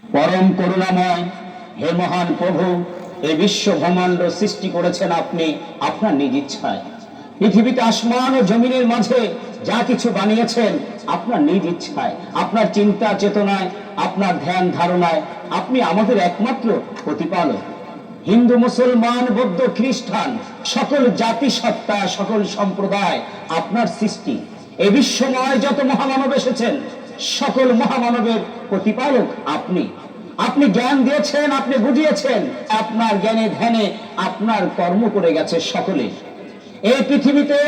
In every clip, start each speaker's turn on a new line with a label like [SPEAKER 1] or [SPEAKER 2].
[SPEAKER 1] পরম করুণাময় হে মহান প্রভু, এই বিশ্ব ব্রহ্মাণ্ড সৃষ্টি করেছেন আপনি আপনার নিজ ইচ্ছায়। পৃথিবীতে আসমান ও জমিনের মাঝে যা কিছু বানিয়েছেন আপনার নিজ ইচ্ছায়, আপনার চিন্তা চেতনায়, আপনার ধ্যান ধারণায়। আপনি আমাদের একমাত্র প্রতিপালক। হিন্দু, মুসলমান, বৌদ্ধ, খ্রিস্টান সকল জাতি সত্তা, সকল সম্প্রদায় আপনার সৃষ্টি। এই বিশ্বময় যত মহামানব এসেছেন সকল মহামানবের প্রতিপালক আপনি। আপনি জ্ঞান দিয়েছেন, আপনি বুঝিয়েছেন, আপনার জ্ঞানে ধ্যানে আপনার কর্ম করে গেছে সকলে। এই পৃথিবীতে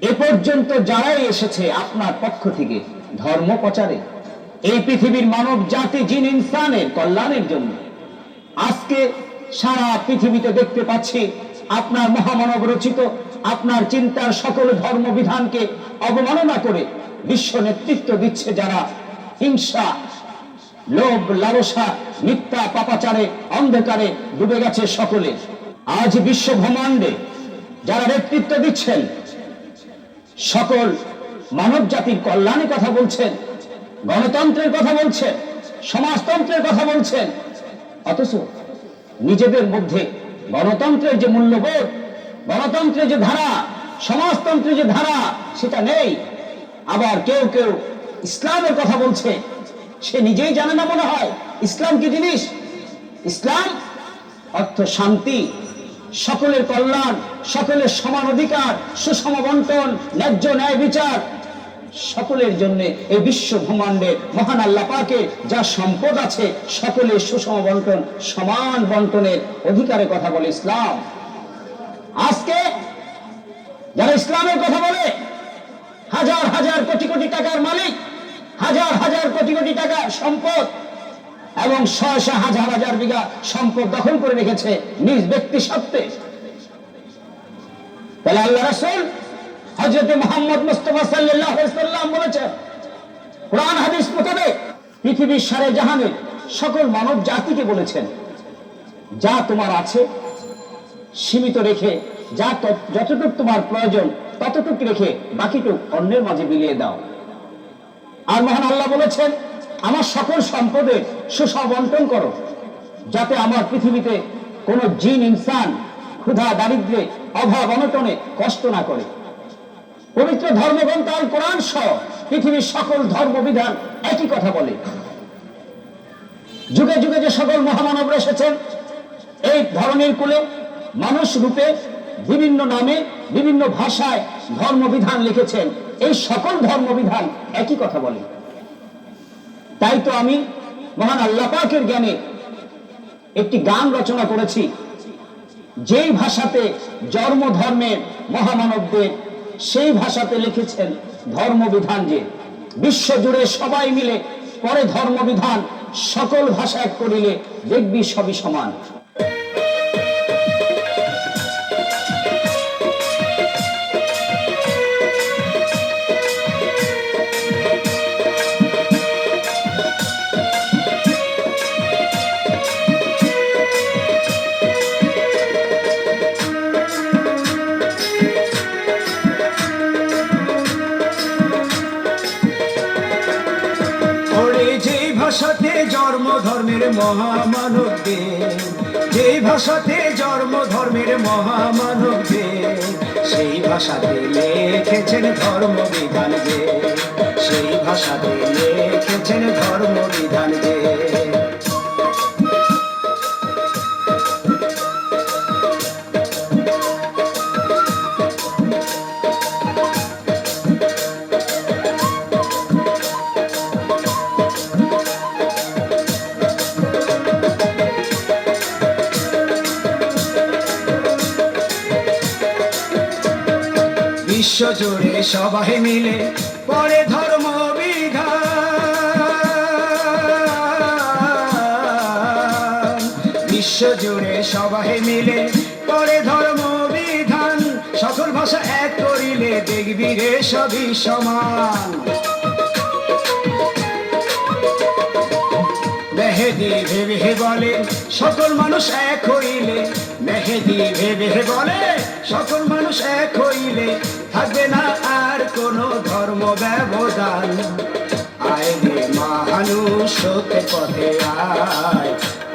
[SPEAKER 1] এ পর্যন্ত যারাই এসেছে আপনার পক্ষ থেকে ধর্ম প্রচারে, এই পৃথিবীর মানব জাতি জিন ইনসানের কল্যাণের জন্য। আজকে সারা পৃথিবীতে দেখতে পাচ্ছি আপনার মহামানব রচিত আপনার চিন্তার সকল ধর্মবিধানকে অবমাননা করে বিশ্ব নেতৃত্ব দিচ্ছে যারা, হিংসা, লোভ, লালসা, মিথ্যা, পাপাচারে, অন্ধকারে ডুবে গেছে সকলে। আজ বিশ্ব ব্রহ্মাণ্ডে যারা নেতৃত্ব দিচ্ছেন সকল মানব জাতির কল্যাণের কথা বলছেন, গণতন্ত্রের কথা বলছেন, সমাজতন্ত্রের কথা বলছেন, অথচ নিজেদের মধ্যে গণতন্ত্রের যে মূল্যবোধ, গণতন্ত্রের যে ধারা, সমাজতন্ত্রের যে ধারা সেটা নেই। আবার কেউ কেউ ইসলামের কথা বলছে, সে নিজেই জানে না মনে হয় ইসলাম কি জিনিস। ইসলাম অর্থ শান্তি, সকলের কল্যাণ, সকলের সমান অধিকার, সুষম বন্টন, ন্যায্য ন্যায় বিচার সকলের জন্য। এই বিশ্ব ব্রহ্মাণ্ডে মহান আল্লাহ পাকের যা সম্পদ আছে সকলের সুষম বন্টন, সমান বন্টনের অধিকারের কথা বলে ইসলাম। আজকে যারা ইসলামের কথা বলে হাজার হাজার কোটি কোটি টাকার মালিক, হাজার হাজার কোটি কোটি টাকার সম্পদ এবং শয় শয় হাজার হাজার বিঘা সম্পদ দখল করে রেখেছে নিজ ব্যক্তি সত্ত্বে। তাহলে আল্লাহ রাসূল হযরত মুহাম্মদ মুস্তাফা সাল্লাল্লাহু আলাইহি ওয়াসাল্লাম বলেছেন, কোরআন হাদিস মোতাবেক পৃথিবীর সারে জাহানের সকল মানব জাতিকে বলেছেন, যা তোমার আছে সীমিত রেখে, যা যতটুকু তোমার প্রয়োজন ততটুকু রেখে বাকিটুক অন্যের মাঝে বিলিয়ে দাও। আর মহান আল্লাহ বলেছেন, আমার সকল সম্পদের সুষম বন্টন করো, যাতে আমার পৃথিবীতে কোন জিন ইনসান ক্ষুধা, দারিদ্র্যে, অভাব, অনটনে কষ্ট না করে। পবিত্র ধর্মগ্রন্থ আল কোরআন সহ পৃথিবীর সকল ধর্মবিধান একই কথা বলে। যুগে যুগে যে সকল মহামানবরা এসেছেন এই ধরনের কুলে মানুষ রূপে বিভিন্ন নামে বিভিন্ন ভাষায় ধর্মবিধান লিখেছেন, এই সকল ধর্মবিধান একই কথা বলে। তাই তো আমি মহান আল্লাহ পাকের জ্ঞানে একটি গান রচনা করেছি, যেই ভাষাতে জন্ম ধর্মের মহামানবদের সেই ভাষাতে লিখেছেন ধর্মবিধান, যে বিশ্ব জুড়ে সবাই মিলে পরে ধর্মবিধান সকল ভাষা এক করিলে দেখবি সবই সমান।
[SPEAKER 2] ভাষাতে জন্ম ধর্মের মহামানবদের, যে ভাষাতে জন্ম ধর্মের মহামানবদের, সেই ভাষাতে লিখেছেন ধর্মবিধান যে, সেই ভাষাতে লিখেছেন ধর্মবিধান যে। বিশ্ব জুড়ে সবাই মিলে পড়ে ধর্মবিধান, বিশ্ব জুড়ে সবাই মিলে পড়ে ধর্মবিধান, সকল ভাষা এক করিলে দেখবি রে সবই সমান। মেহেদি ভেবে বলে সকল মানুষ এক হইলে, মেহেদি ভেবে বলে সকল মানুষ এক হইলে থাকবে না আর কোনো ধর্ম ব্যবধান। আয় রে মহানু মহানুষ সত্যের পথে আয়,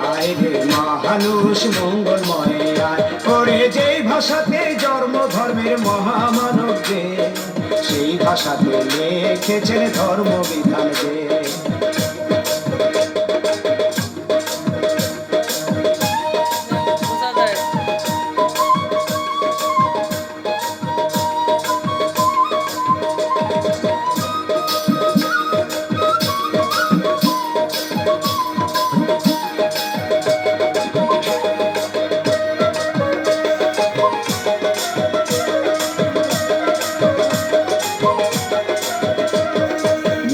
[SPEAKER 2] আয় রে মহানুষ মঙ্গলময় আয়। ওরে যেই ভাষাতে জন্ম ধর্মের মহামানব যে, সেই ভাষাতে লিখেছেন ধর্ম বিধান যে।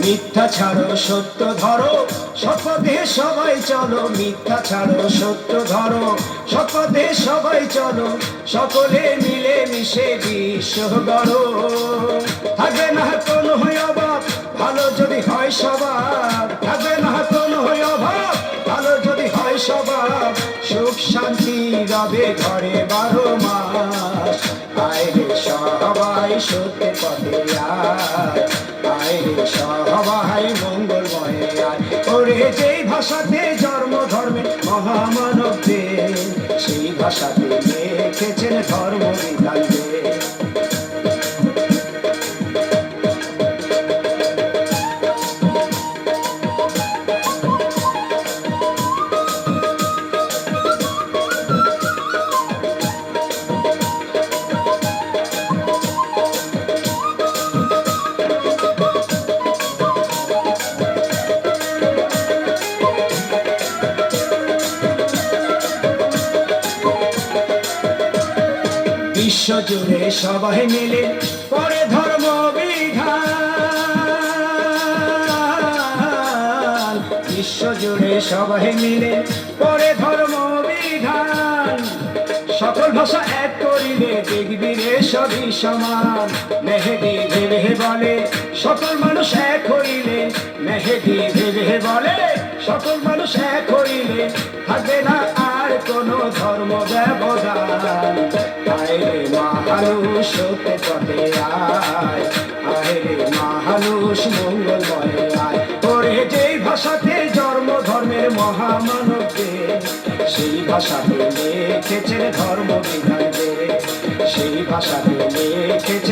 [SPEAKER 2] মিথ্যা ছাড়ো সত্য ধরো, শপথে সবাই চলো। মিথ্যা ছাড়ো সত্য ধরো, শপথে সবাই চলো। সকলে মিলে মিশে বিশ্ব গড়ো। থাকবে না কোনো অভাব, ভালো যদি হয় স্বভাব। থাকবে না কোনো অভাব, ভালো যদি হয় স্বভাব। সুখ শান্তি রবে ঘরে 12 মাস। আয় রে সবাই সত্যের পথে আয়, আয় রে সবাই মঙ্গলময় আয়। ওরে যেই ভাষাতে জন্ম ধর্মের মহামানব যে, সেই ভাষাতে লিখেছেন ধর্ম বিধান যে। বিশ্ব জুড়ে সবাই মিলে করে ধর্ম বিধান। বিশ্ব জুড়ে সবাই মিলে করে ধর্ম বিধান। সকল ভাষা এক করিলে দেখবি রে সবই সমান। মেহেদি ভেবে বলে সকল মানুষ এক হইলে, মেহেদি ভেবে বলে সকল মানুষ এক হইলে। থাকবে না আর কোনো ধর্ম ব্যবধান। আয় রে মহানুষ সত্যের পথে আয়, আয় রে মহানুষ মঙ্গলময় আয়। ওরে যেই ভাষাতে জন্ম ধর্মের মহামানব যে, সেই ভাষাতে লিখেছেন ধর্ম বিধান যে। সেই ভাষাতে লিখেছেন